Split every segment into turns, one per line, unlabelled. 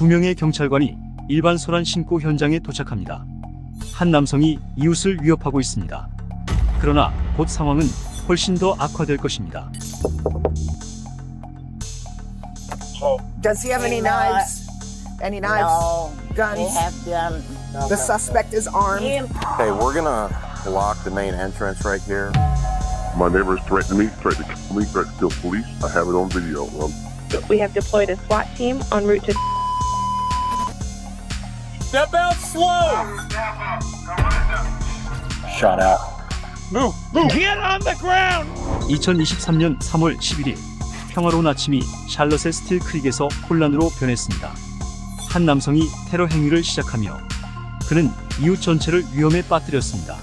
두 명의 경찰관이 일반 소란 신고 현장에 도착합니다. 한 남성이 이웃을 위협하고 있습니다. 그러나 곧 상황은 훨씬 더 악화될 것입니다.
Does he have any knives? Any knives?
No,
Guns?
they have guns.
The suspect is armed.
Okay, we're gonna block the main entrance right here.
My neighbor is threatening me, threatening to kill me, threatening to kill police. I have it on video.
We have deployed a SWAT team en route to.
Step out slow!
Shot out.
Move! Get on the ground!
2023년 3월 11일 평화로운 아침이 샬럿의 스틸 크릭에서 혼란으로 변했습니다. 한 남성이 테러 행위를 시작하며 그는 이웃 전체를 위험에 빠뜨렸습니다.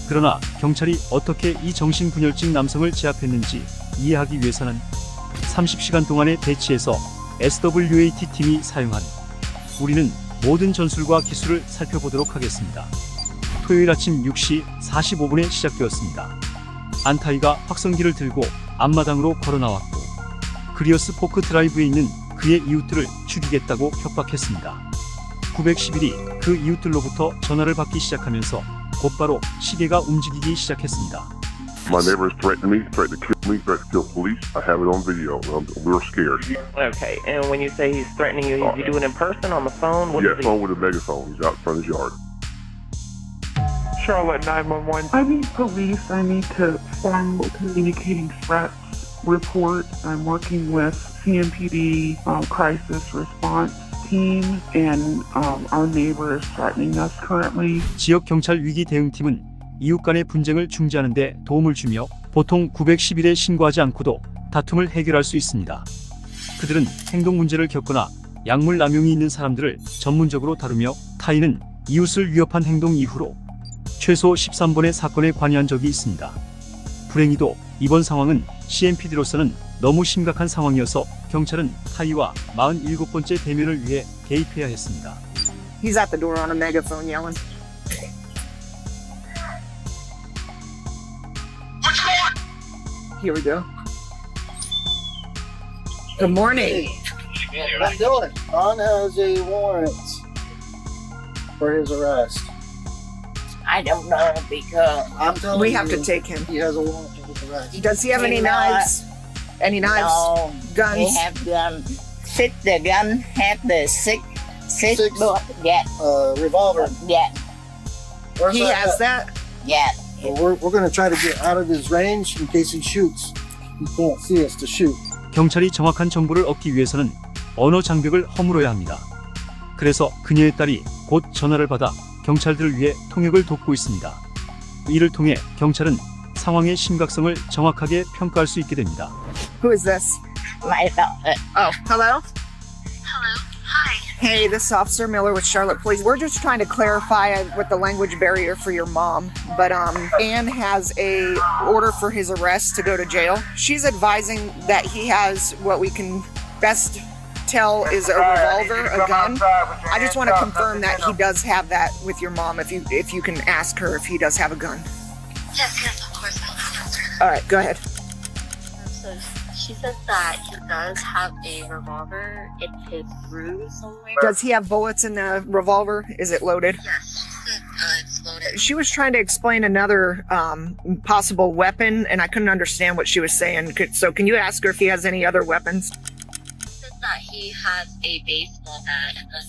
그러나 경찰이 어떻게 이 정신분열증 남성을 제압했는지 이해하기 위해서는 30시간 동안의 대치에서 SWAT 팀이 사용한 우리는 모든 전술과 기술을 살펴보도록 하겠습니다. 토요일 아침 6시 45분에 시작되었습니다. 안타이가 확성기를 들고 앞마당으로 걸어나왔고 그리어스 포크 드라이브에 있는 그의 이웃들을 죽이겠다고 협박했습니다. 911이 그 이웃들로부터 전화를 받기 시작하면서 곧바로 시계가 움직이기 시작했습니다.
My neighbor is threatening me, threatening to kill me, threatening to kill police. I have it on video. We're scared.
Okay, and when you say he's threatening you, is he doing it in person, on the phone? What
Yeah,
is he?
phone with a megaphone. He's out in front of his yard.
Charlotte 911.
I need police. I need to find communicating threats report. I'm working with CMPD crisis response team, and our neighbor is threatening us currently.
지역 경찰 위기 대응팀은 이웃 간의 분쟁을 중지하는 데 도움을 주며 보통 911에 신고하지 않고도 다툼을 해결할 수 있습니다. 그들은 행동 문제를 겪거나 약물 남용이 있는 사람들을 전문적으로 다루며 타인은 이웃을 위협한 행동 이후로 최소 13번의 사건에 관여한 적이 있습니다. 불행히도 이번 상황은 CMPD로서는 너무 심각한 상황이어서 경찰은 타이와 47번째 대면을 위해 개입해야 했습니다.
He's at the door on a megaphone yelling. Here we go. Good morning.
I'm doing. Don has a warrant for his arrest.
I don't know because
I'm telling
We
you,
have to take him.
He has a warrant for his arrest.
Does he have any
Maybe not.
knives? Any knives?
no, they
Guns?
have guns. The gun have the six
Six.
bullet. Yeah,
Revolver.
yeah,
Where's
He
that
has
at?
that?
yeah.
Well, we're going to try to get out of his range in case he shoots. He can't see us to shoot.
경찰이 정확한 정보를 얻기 위해서는 언어 장벽을 허물어야 합니다. 그래서 그녀의 딸이 곧 전화를 받아 경찰들을 위해 통역을 돕고 있습니다. 이를 통해 경찰은 상황의 심각성을 정확하게 평가할 수 있게 됩니다.
Who is this?
My daughter.
Oh, hello? Hello. Hi. Hey, this is Officer Miller with Charlotte Police. We're just trying to clarify with the language barrier for your mom. But Ann has a order for his arrest to go to jail. She's advising that he has what we can best tell is a revolver, a gun. I just want to confirm that he does have that with your mom. If you can ask her if he does have a gun.
Yes, of course.
All right, go ahead.
So she says that he does have a revolver in his room somewhere.
Does he have bullets in the revolver? Is it loaded?
Yes, she said it's loaded.
She was trying to explain another possible weapon, and I couldn't understand what she was saying. So, can you ask her if he has any other weapons?
She said that he has a baseball bat, and then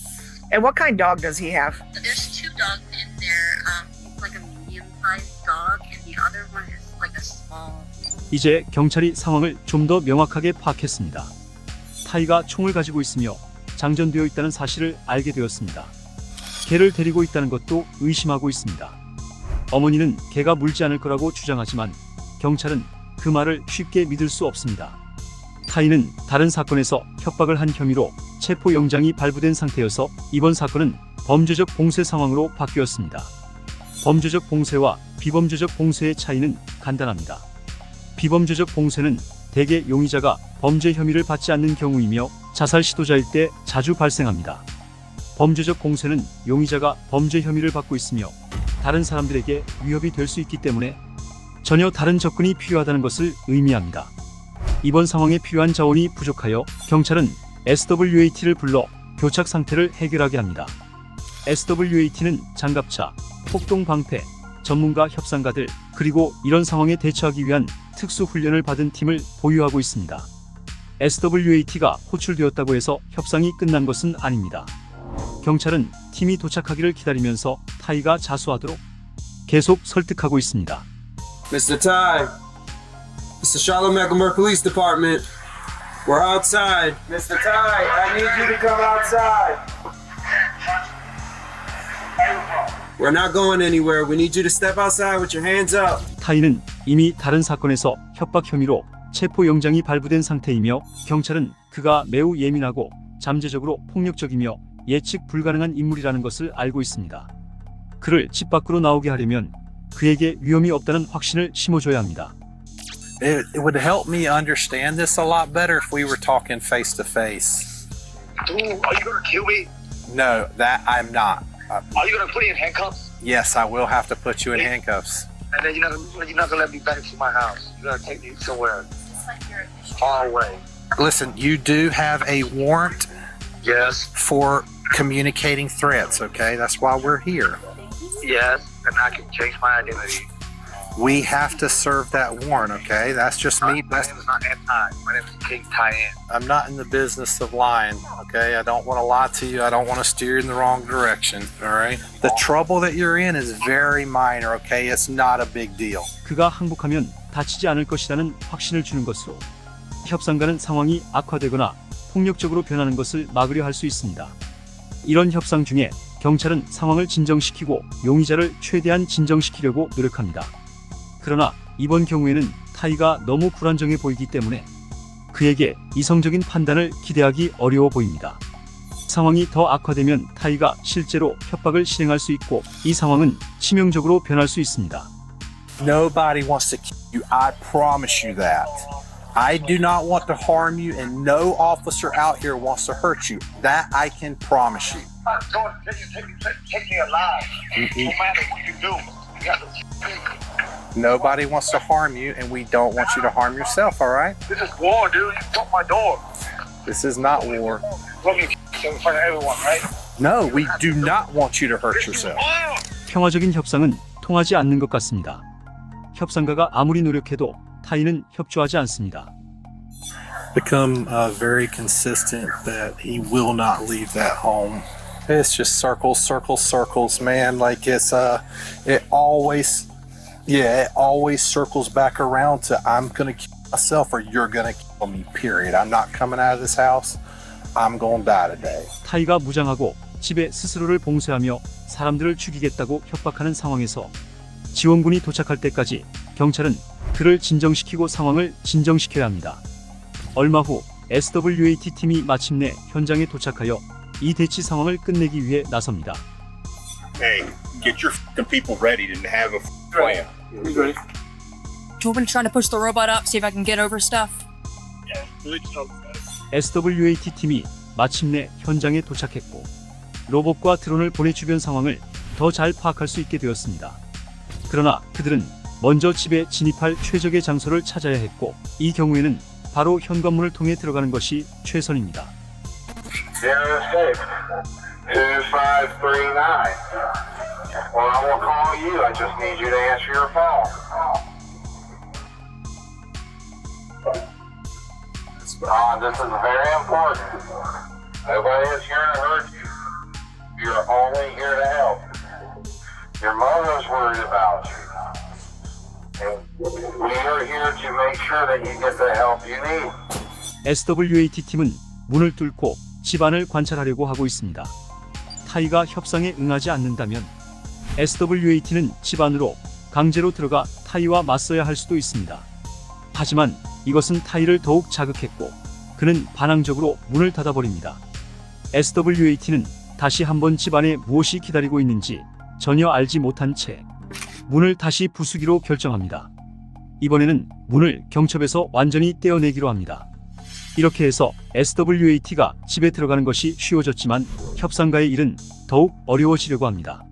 And what kind of dog does he have?
there's two dogs in there. He's like a medium-sized dog, and the other one is like a small.
이제 경찰이 상황을 좀 더 명확하게 파악했습니다. 타이가 총을 가지고 있으며 장전되어 있다는 사실을 알게 되었습니다. 개를 데리고 있다는 것도 의심하고 있습니다. 어머니는 개가 물지 않을 거라고 주장하지만 경찰은 그 말을 쉽게 믿을 수 없습니다. 타이는 다른 사건에서 협박을 한 혐의로 체포영장이 발부된 상태여서 이번 사건은 범죄적 봉쇄 상황으로 바뀌었습니다. 범죄적 봉쇄와 비범죄적 봉쇄의 차이는 간단합니다. 비범죄적 봉쇄는 대개 용의자가 범죄 혐의를 받지 않는 경우이며 자살 시도자일 때 자주 발생합니다. 범죄적 봉쇄는 용의자가 범죄 혐의를 받고 있으며 다른 사람들에게 위협이 될 수 있기 때문에 전혀 다른 접근이 필요하다는 것을 의미합니다. 이번 상황에 필요한 자원이 부족하여 경찰은 SWAT를 불러 교착 상태를 해결하게 합니다. SWAT는 장갑차, 폭동 방패, 전문가 협상가들, 그리고 이런 상황에 대처하기 위한 특수 훈련을 받은 팀을 보유하고 있습니다. SWAT가 호출되었다고 해서 협상이 끝난 것은 아닙니다. 경찰은 팀이 도착하기를 기다리면서 타이가 자수하도록 계속 설득하고 있습니다.
Mr. Ty, Mr. Charlotte Mecklenburg Police Department, we're outside. Mr. Ty, I need you to come outside. We're not going anywhere. We need you to step outside with your hands up.
타이는 이미 다른 사건에서 협박 혐의로 체포영장이 발부된 상태이며 경찰은 그가 매우 예민하고 잠재적으로 폭력적이며 예측 불가능한 인물이라는 것을 알고 있습니다. 그를 집 밖으로 나오게 하려면 그에게 위험이 없다는 확신을 심어줘야 합니다.
It would help me understand this a lot better if we were talking face to face.
Dude, are you gonna kill me?
No, that I'm not.
Are you gonna put me in handcuffs?
Yes, I will have to put you in handcuffs.
And then you're not gonna let me back to my house. You're gonna take me somewhere far away.
Listen, you do have a warrant
Yes,
for communicating threats, okay? That's why we're here.
yes, and I can change my identity.
We have to serve that warrant, okay? That's just me.
My name is not Ty. My name is King Tyann.
I'm not in the business of lying, okay? I don't want to lie to you. I don't want to steer you in the wrong direction, all right? The trouble that you're in is very minor, okay? It's not a big deal.
그가 항복하면 다치지 않을 것이라는 확신을 주는 것으로 협상가는 상황이 악화되거나 폭력적으로 변하는 것을 막으려 할 수 있습니다. 이런 협상 중에 경찰은 상황을 진정시키고 용의자를 최대한 진정시키려고 노력합니다. 그러나 이번 경우에는 타이가 너무 불안정해 보이기 때문에 그에게 이성적인 판단을 기대하기 어려워 보입니다. 상황이 더 악화되면 타이가 실제로 협박을 실행할 수 있고 이 상황은 치명적으로 변할 수 있습니다.
Nobody wants to kill you. I promise you that. I do not want to harm you, and no officer out here wants to hurt you. That I can promise you.
Don't take me alive. No matter what you do, you have to.
Nobody wants to harm you, and we don't want you to harm yourself, all right?
This is war, dude. You broke my door.
This is not war.
Let me in front of everyone, right?
No, we do not want you to hurt yourself.
평화적인 협상은 통하지 않는 것 같습니다. 협상가가 아무리 노력해도 타이는 협조하지 않습니다.
Become very consistent that he will not leave that home. It's just circles, circles, circles, man. Like it always circles back around to I'm gonna kill myself or you're gonna kill me. Period. I'm not coming out of this house. I'm gonna die today.
타이가 무장하고 집에 스스로를 봉쇄하며 사람들을 죽이겠다고 협박하는 상황에서 지원군이 도착할 때까지 경찰은 그를 진정시키고 상황을 진정시켜야 합니다. 얼마 후 SWAT 팀이 마침내 현장에 도착하여 이 대치 상황을 끝내기 위해 나섭니다.
Hey, get your people ready to have a plan.
You ready?
Do you want me to try to push the robot up, see if I can get over stuff?
SWAT 팀이 마침내 현장에 도착했고 로봇과 드론을 보내 주변 상황을 더 잘 파악할 수 있게 되었습니다. 그러나 그들은 먼저 집에 진입할 최적의 장소를 찾아야 했고 이 경우에는 바로 현관문을 통해 들어가는 것이 최선입니다.
Well, I won't call you. I just need you to answer your phone. This is very important. Nobody is here to hurt you. You're only here to help. Your mother's worried about you. And we are here to make sure that you get the help you need.
SWAT 팀은 문을 뚫고 집안을 관찰하려고 하고 있습니다. 타이가 협상에 응하지 않는다면 SWAT는 집 안으로 강제로 들어가 타이와 맞서야 할 수도 있습니다. 하지만 이것은 타이를 더욱 자극했고 그는 반항적으로 문을 닫아버립니다. SWAT는 다시 한번 집 안에 무엇이 기다리고 있는지 전혀 알지 못한 채 문을 다시 부수기로 결정합니다. 이번에는 문을 경첩에서 완전히 떼어내기로 합니다. 이렇게 해서 SWAT가 집에 들어가는 것이 쉬워졌지만 협상가의 일은 더욱 어려워지려고 합니다.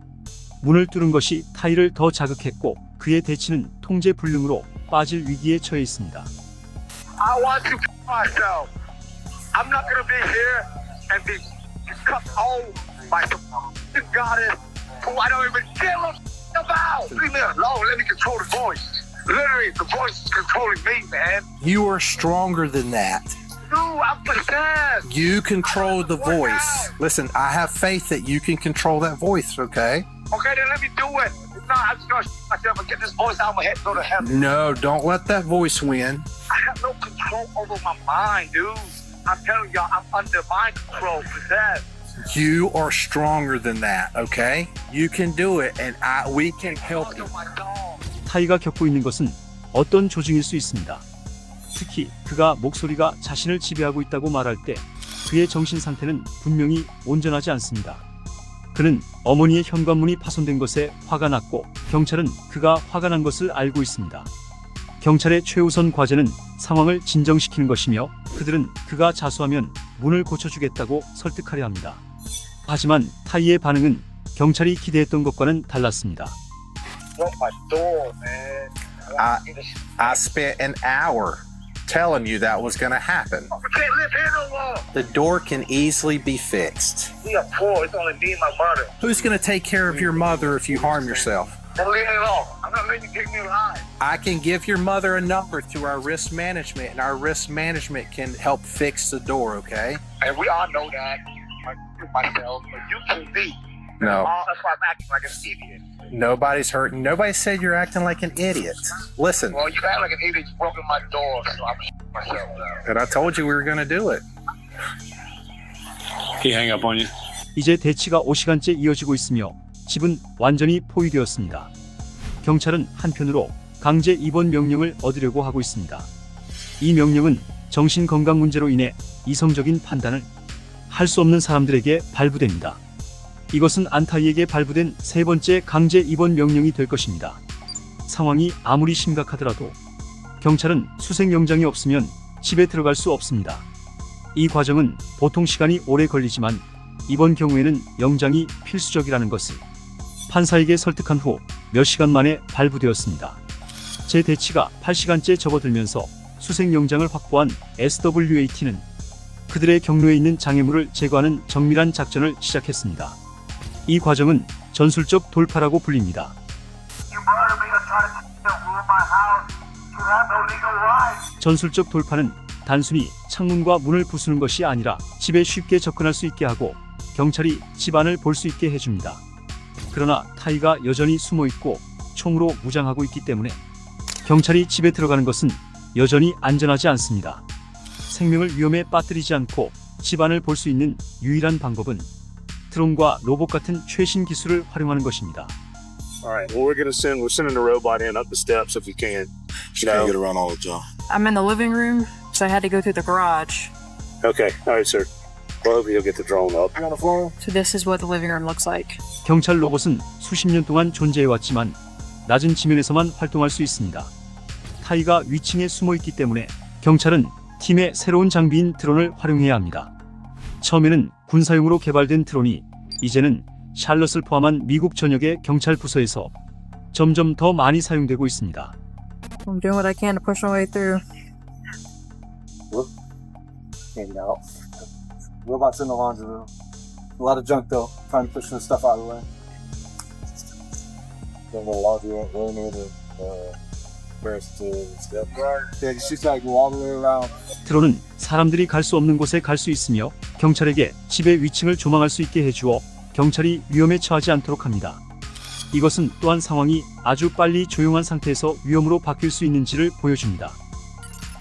문을 뚫은 것이 타이를 더 자극했고 그의 대치는 통제 불능으로 빠질 위기에 처해 있습니다.
I want to myself. I'm not gonna be here and be come home by some goddess who I don't even give a about. Leave me alone. Let me control the voice. Literally, the voice is controlling me, man.
You are stronger than that.
Dude, I'm possessed.
You control the voice. Listen, I have faith that you can control that voice, okay?
Okay, then let me do it. If not, I'm just gonna myself and get this voice out of my head and go to heaven.
No, don't let that voice win.
I have no control over my mind, dude. I'm telling y'all, I'm under mind control, possessed.
You are stronger than that, okay? You can do it, and we can help you.
타이가 겪고 있는 것은 어떤 조증일 수 있습니다. 특히 그가 목소리가 자신을 지배하고 있다고 말할 때 그의 정신 상태는 분명히 온전하지 않습니다. 그는 어머니의 현관문이 파손된 것에 화가 났고 경찰은 그가 화가 난 것을 알고 있습니다. 경찰의 최우선 과제는 상황을 진정시키는 것이며 그들은 그가 자수하면 문을 고쳐주겠다고 설득하려 합니다. 하지만 타이의 반응은 경찰이 기대했던 것과는 달랐습니다.
I spent an hour telling you that was going to happen.
We can't live here no more.
The door can easily be fixed.
We are poor. It's only me and my mother.
Who's going to take care of your mother if you harm yourself?
Then leave me alone. I'm not letting you take me alive.
I can give your mother a number through our risk management, and our risk management can help fix the door, okay?
And we all know that. Myself, but you can be.
No.
That's why I'm acting like an idiot.
Nobody's hurting. Nobody said you're acting like an idiot. Listen.
Well, you act like an idiot. You broke in my door, so I'm myself now.
And I told you we were going to do it.
He hang up on you.
이제 대치가 5시간째 이어지고 있으며 집은 완전히 포위되었습니다. 경찰은 한편으로 강제 입원 명령을 얻으려고 하고 있습니다. 이 명령은 정신건강 문제로 인해 이성적인 판단을 할 수 없는 사람들에게 발부됩니다. 이것은 안타이에게 발부된 세 번째 강제 입원 명령이 될 것입니다. 상황이 아무리 심각하더라도 경찰은 수색영장이 없으면 집에 들어갈 수 없습니다. 이 과정은 보통 시간이 오래 걸리지만 이번 경우에는 영장이 필수적이라는 것을 판사에게 설득한 후 몇 시간 만에 발부되었습니다. 제 대치가 8시간째 접어들면서 수색영장을 확보한 SWAT는 그들의 경로에 있는 장애물을 제거하는 정밀한 작전을 시작했습니다. 이 과정은 전술적 돌파라고 불립니다. 전술적 돌파는 단순히 창문과 문을 부수는 것이 아니라 집에 쉽게 접근할 수 있게 하고 경찰이 집 안을 볼 수 있게 해줍니다. 그러나 타이가 여전히 숨어있고 총으로 무장하고 있기 때문에 경찰이 집에 들어가는 것은 여전히 안전하지 않습니다. 생명을 위험에 빠뜨리지 않고 집안을 볼 수 있는 유일한 방법은 드론과 로봇 같은 최신 기술을 활용하는 것입니다.
Alright, well we're sending the robot in up the steps if we can.
She can't get around all the time.
I'm in the living room, so I had to go through the garage.
Okay, alright sir. Well, hopefully you'll get the drone up.
You on the floor?
So this is what the living room looks like.
경찰 로봇은 수십 년 동안 존재해왔지만 낮은 지면에서만 활동할 수 있습니다. 타이가 위층에 숨어있기 때문에 경찰은 팀의 새로운 장비인 드론을 활용해야 합니다. 처음에는 군사용으로 개발된 드론이 이제는 샬럿을 포함한 미국 전역의 경찰 부서에서 점점 더 많이 사용되고 있습니다.
I'm doing what I can to push my way through.
Hanging out. Robots in the laundry room. A lot of junk though. Trying to push some stuff out of the way.
The laundry room near the where's the step?
Yeah, she's gotta go all the way around.
드론은 사람들이 갈 수 없는 곳에 갈 수 있으며 경찰에게 집의 위층을 조망할 수 있게 해주어 경찰이 위험에 처하지 않도록 합니다. 이것은 또한 상황이 아주 빨리 조용한 상태에서 위험으로 바뀔 수 있는지를 보여줍니다.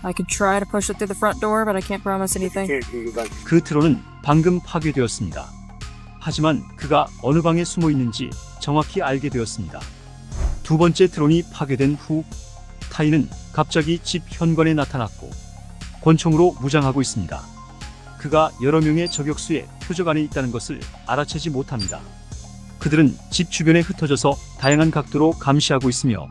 I could try to push it through the front door, but I can't promise anything.
그 드론은 방금 파괴되었습니다. 하지만 그가 어느 방에 숨어 있는지 정확히 알게 되었습니다. 두 번째 드론이 파괴된 후 타이는 갑자기 집 현관에 나타났고 권총으로 무장하고 있습니다. 그가 여러 명의 저격수의 표적 안에 있다는 것을 알아채지 못합니다. 그들은 집 주변에 흩어져서 다양한 각도로 감시하고 있으며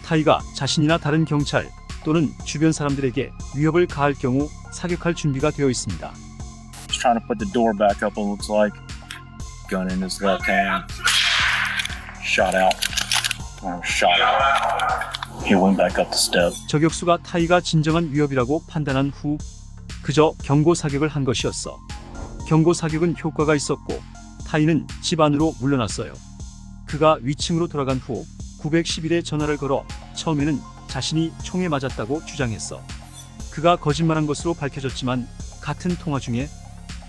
타이가 자신이나 다른 경찰 또는 주변 사람들에게 위협을 가할 경우 사격할 준비가 되어 있습니다.
He's trying to put the door back up, it looks like. Gun in his left hand. Shot out. Shot out. He went back up the step.
저격수가 타이가 진정한 위협이라고 판단한 후 그저 경고 사격을 한 것이었어. 경고 사격은 효과가 있었고 타이는 집 안으로 물러났어요. 그가 위층으로 돌아간 후 911에 전화를 걸어 처음에는 자신이 총에 맞았다고 주장했어. 그가 거짓말한 것으로 밝혀졌지만 같은 통화 중에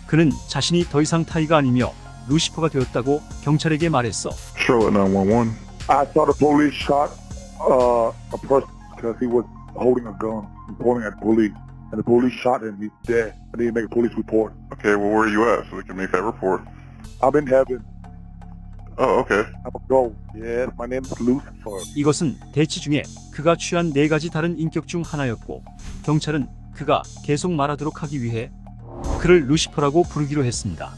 그는 자신이 더 이상 타이가 아니며 루시퍼가 되었다고 경찰에게 말했어.
Charlotte 911. I saw the police shot a person because he was holding a gun and pointing at police. And the police shot him. He's dead. I need to make a police report.
Okay, well, where are you at so we can make that report?
I'm in heaven.
Oh, okay.
I'm a go. Yes, my name is Lucifer.
이것은 대치 중에 그가 취한 4가지 다른 인격 중 하나였고 경찰은 그가 계속 말하도록 하기 위해 그를 루시퍼라고 부르기로 했습니다.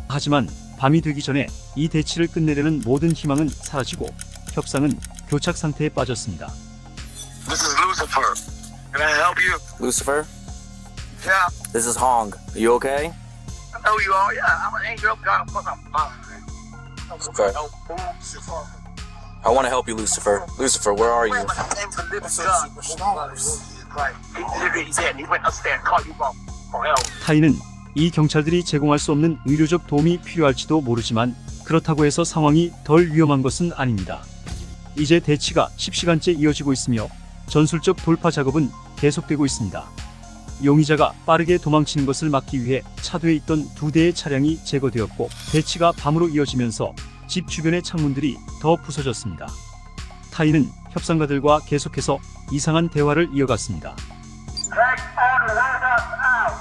하지만 밤이 되기 전에 이 대치를 끝내려는 모든 희망은 사라지고 협상은 교착 상태에 빠졌습니다.
This is Lucifer. Can I help you?
Lucifer?
Yeah.
This is Hong. Are you okay?
I know you are. Yeah, I'm an angel of God. What's up,
Okay. I want to help you, Lucifer. Lucifer, where are you?
타이는 이 경찰들이 제공할 수 없는 의료적 도움이 필요할지도 모르지만 그렇다고 해서 상황이 덜 위험한 것은 아닙니다. 이제 대치가 10시간째 이어지고 있으며 전술적 돌파 작업은 계속되고 있습니다. 용의자가 빠르게 도망치는 것을 막기 위해 차도에 있던 2대의 차량이 제거되었고 대치가 밤으로 이어지면서 집 주변의 창문들이 더 부서졌습니다. 타이는 협상가들과 계속해서 이상한 대화를 이어갔습니다.
Take all the weapons out.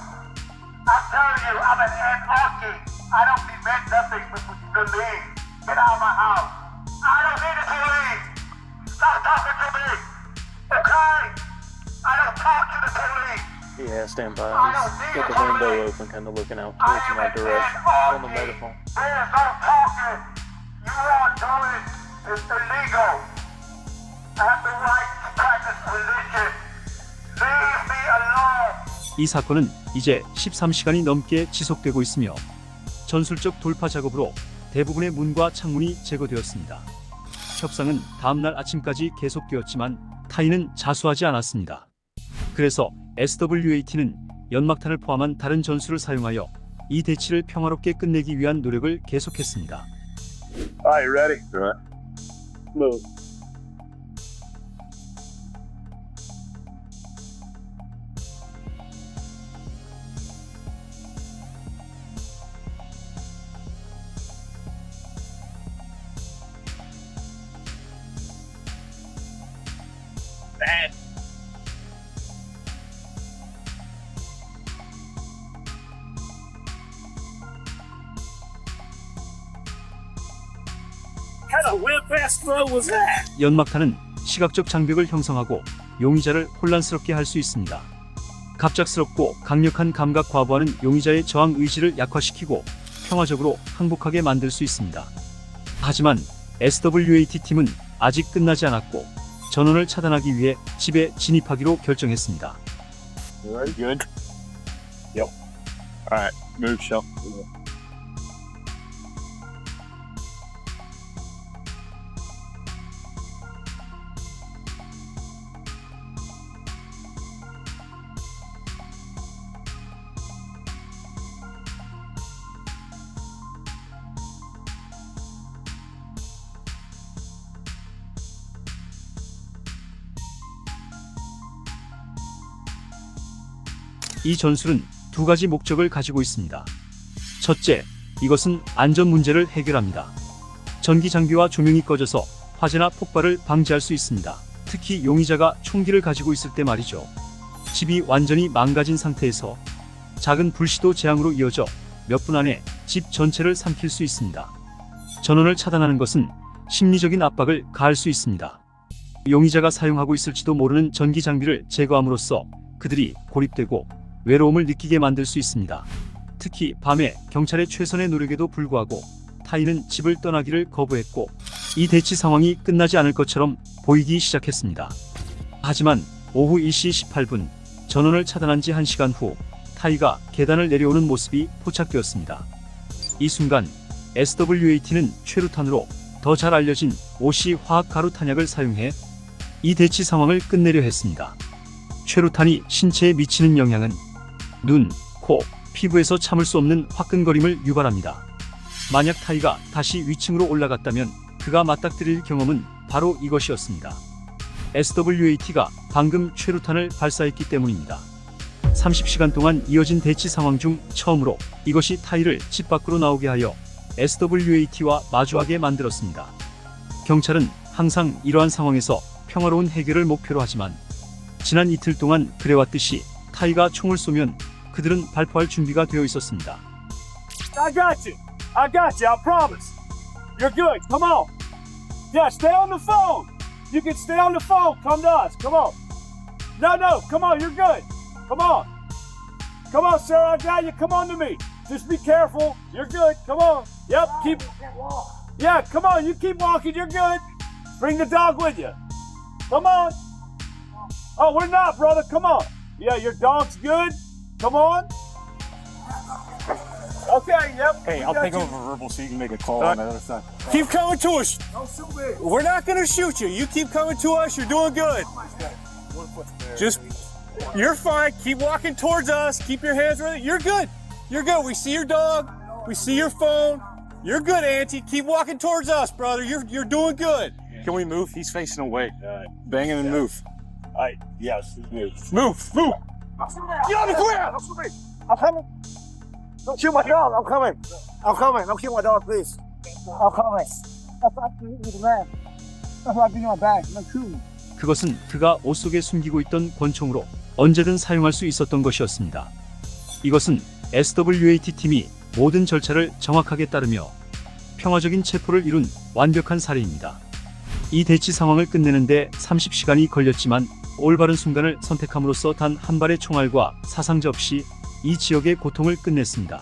I'm telling you, I'm an anarchy. I don't prevent nothing but to leave. Get out of my house. I don't need it to leave. Stop talking to me. Okay? I don't talk to the police.
Yeah, stand by. He's got the window open, kind of looking out towards my direction. On the megaphone.
There's no talking. You are doing is illegal. I have the right to practice religion. Leave me alone.
이 사건은 이제 13시간이 넘게 지속되고 있으며 전술적 돌파 작업으로 대부분의 문과 창문이 제거되었습니다. 협상은 다음날 아침까지 계속되었지만 타이는 자수하지 않았습니다. 그래서 SWAT는 연막탄을 포함한 다른 전술을 사용하여 이 대치를 평화롭게 끝내기 위한 노력을 계속했습니다.
Alright, ready?
Right.
Move.
연막탄은 시각적 장벽을 형성하고 용의자를 혼란스럽게 할 수 있습니다. 갑작스럽고 강력한 감각 과부하는 용의자의 저항 의지를 약화시키고 평화적으로 항복하게 만들 수 있습니다. 하지만 SWAT팀은 아직 끝나지 않았고 전원을 차단하기 위해 집에 진입하기로 결정했습니다.
You ready? Good? Yep. Alright, move, Shell.
이 전술은 2가지 목적을 가지고 있습니다. 첫째, 이것은 안전 문제를 해결합니다. 전기 장비와 조명이 꺼져서 화재나 폭발을 방지할 수 있습니다. 특히 용의자가 총기를 가지고 있을 때 말이죠. 집이 완전히 망가진 상태에서 작은 불씨도 재앙으로 이어져 몇 분 안에 집 전체를 삼킬 수 있습니다. 전원을 차단하는 것은 심리적인 압박을 가할 수 있습니다. 용의자가 사용하고 있을지도 모르는 전기 장비를 제거함으로써 그들이 고립되고 외로움을 느끼게 만들 수 있습니다. 특히 밤에 경찰의 최선의 노력에도 불구하고 타이는 집을 떠나기를 거부했고 이 대치 상황이 끝나지 않을 것처럼 보이기 시작했습니다. 하지만 오후 1시 18분 전원을 차단한 지 1시간 후 타이가 계단을 내려오는 모습이 포착되었습니다. 이 순간 SWAT는 최루탄으로 더 잘 알려진 OC 화학 가루 탄약을 사용해 이 대치 상황을 끝내려 했습니다. 최루탄이 신체에 미치는 영향은 눈, 코, 피부에서 참을 수 없는 화끈거림을 유발합니다. 만약 타이가 다시 위층으로 올라갔다면 그가 맞닥뜨릴 경험은 바로 이것이었습니다. SWAT가 방금 최루탄을 발사했기 때문입니다. 30시간 동안 이어진 대치 상황 중 처음으로 이것이 타이를 집 밖으로 나오게 하여 SWAT와 마주하게 만들었습니다. 경찰은 항상 이러한 상황에서 평화로운 해결을 목표로 하지만 지난 이틀 동안 그래왔듯이 타이가 총을 쏘면 그들은 발포할 준비가 되어 있었습니다.
I got you. I got you. I promise. You're good. Come on. Yeah, stay on the phone. You can stay on the phone. Come to us. Come on. No. Come on. You're good. Come on. Come on, sir. I got you. Come on to me. Just be careful. You're good. Come on. Yep. Keep. Yeah. Come on. You keep walking. You're good. Bring the dog with you. Come on. Oh, we're not, brother. Come on. Yeah, your dog's good. Come on. Okay, yep.
Hey, I'll take over verbal so you can make a call on the other side.
Keep coming to us. We're not going to shoot you. You keep coming to us. You're doing good. Just, you're fine. Keep walking towards us. Keep your hands ready. You're good. You're good. We see your dog. We see your phone. You're good, Auntie. Keep walking towards us, brother. You're doing good.
Can we move? He's facing away. Bang him and move.
Yes. Move. Get on the ground. I'm coming. Don't shoot my dog. I'm coming. Don't shoot my dog, please. I'm coming. That's not the man. That's not being my bag. No shooting.
그것은 그가 옷 속에 숨기고 있던 권총으로 언제든 사용할 수 있었던 것이었습니다. 이것은 SWAT 팀이 모든 절차를 정확하게 따르며 평화적인 체포를 이룬 완벽한 사례입니다. 이 대치 상황을 끝내는데 30시간이 걸렸지만 올바른 순간을 선택함으로써 단 한 발의 총알과 사상자 없이 이 지역의 고통을 끝냈습니다.